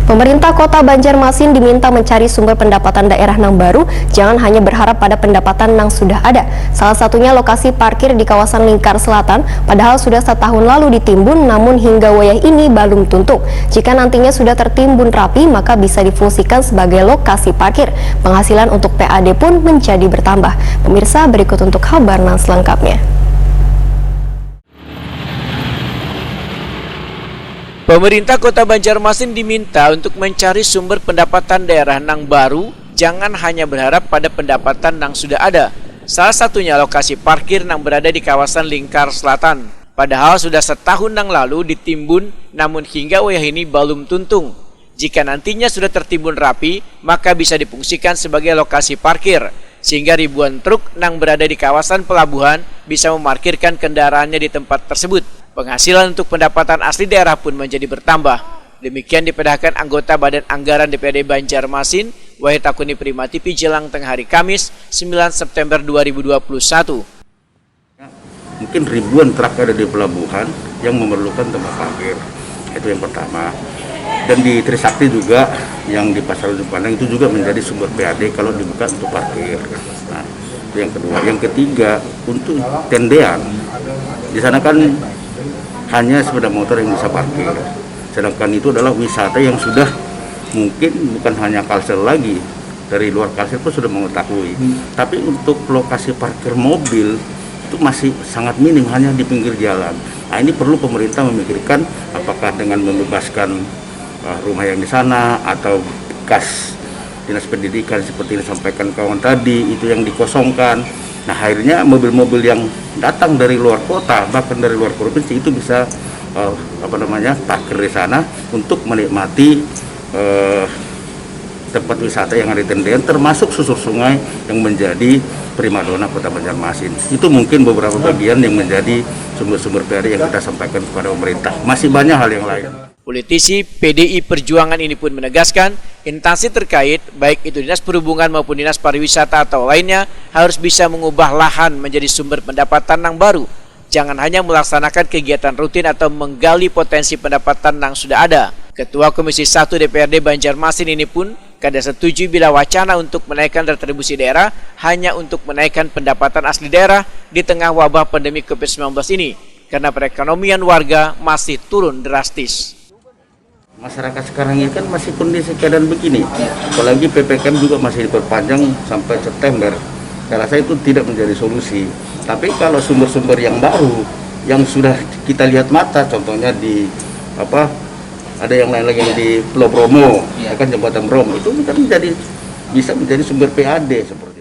Pemerintah Kota Banjarmasin diminta mencari sumber pendapatan daerah yang baru, jangan hanya berharap pada pendapatan yang sudah ada. Salah satunya lokasi parkir di kawasan Lingkar Selatan, padahal sudah setahun lalu ditimbun, namun hingga wayah ini belum tuntuk. Jika nantinya sudah tertimbun rapi, maka bisa difungsikan sebagai lokasi parkir. Penghasilan untuk PAD pun menjadi bertambah. Pemirsa, berikut untuk kabar selengkapnya. Pemerintah Kota Banjarmasin diminta untuk mencari sumber pendapatan daerah yang baru, jangan hanya berharap pada pendapatan yang sudah ada. Salah satunya lokasi parkir yang berada di kawasan Lingkar Selatan. Padahal sudah setahun yang lalu ditimbun, namun hingga wayah ini belum tuntung. Jika nantinya sudah tertimbun rapi, maka bisa difungsikan sebagai lokasi parkir, sehingga ribuan truk yang berada di kawasan pelabuhan bisa memarkirkan kendaraannya di tempat tersebut. Penghasilan untuk pendapatan asli daerah pun menjadi bertambah. Demikian dipedahkan anggota Badan Anggaran DPRD Banjarmasin, Wahid Takuni Primati Jelang tengah hari Kamis, 9 September 2021. Mungkin ribuan truk ada di pelabuhan yang memerlukan tempat parkir. Itu yang pertama. Dan di Trisakti juga, yang di Pasar Ujung Pandang itu juga menjadi sumber PAD kalau dibuka untuk parkir. Nah, itu yang kedua. Yang ketiga, untuk tendean. Di sana kan hanya sepeda motor yang bisa parkir. Sedangkan itu adalah wisata yang sudah mungkin bukan hanya Kalsel lagi, dari luar Kalsel pun sudah mengetahui. Tapi untuk lokasi parkir mobil itu masih sangat minim, hanya di pinggir jalan. Nah, ini perlu pemerintah memikirkan apakah dengan membebaskan rumah yang di sana atau bekas dinas pendidikan seperti yang disampaikan kawan tadi itu yang dikosongkan. Nah, akhirnya mobil-mobil yang datang dari luar kota, bahkan dari luar provinsi itu bisa parkir di sana untuk menikmati tempat wisata yang ada di tendean, termasuk susur sungai yang menjadi primadona Kota Banjarmasin. Itu mungkin beberapa bagian yang menjadi sumber-sumber PAD yang kita sampaikan kepada pemerintah. Masih banyak hal yang lain. Politisi PDI Perjuangan ini pun menegaskan, instansi terkait, baik itu Dinas Perhubungan maupun Dinas Pariwisata atau lainnya, harus bisa mengubah lahan menjadi sumber pendapatan yang baru. Jangan hanya melaksanakan kegiatan rutin atau menggali potensi pendapatan yang sudah ada. Ketua Komisi 1 DPRD Banjarmasin ini pun kada setuju bila wacana untuk menaikkan retribusi daerah hanya untuk menaikkan pendapatan asli daerah di tengah wabah pandemi COVID-19 ini, karena perekonomian warga masih turun drastis. Masyarakat sekarang ini kan masih kondisi keadaan begini, apalagi PPKM juga masih diperpanjang sampai September. Saya rasa itu tidak menjadi solusi. Tapi kalau sumber-sumber yang baru, yang sudah kita lihat mata, contohnya di ada yang lain lagi yang di Pulau Bromo, kan Jembatan Bromo, itu kan bisa menjadi sumber PAD seperti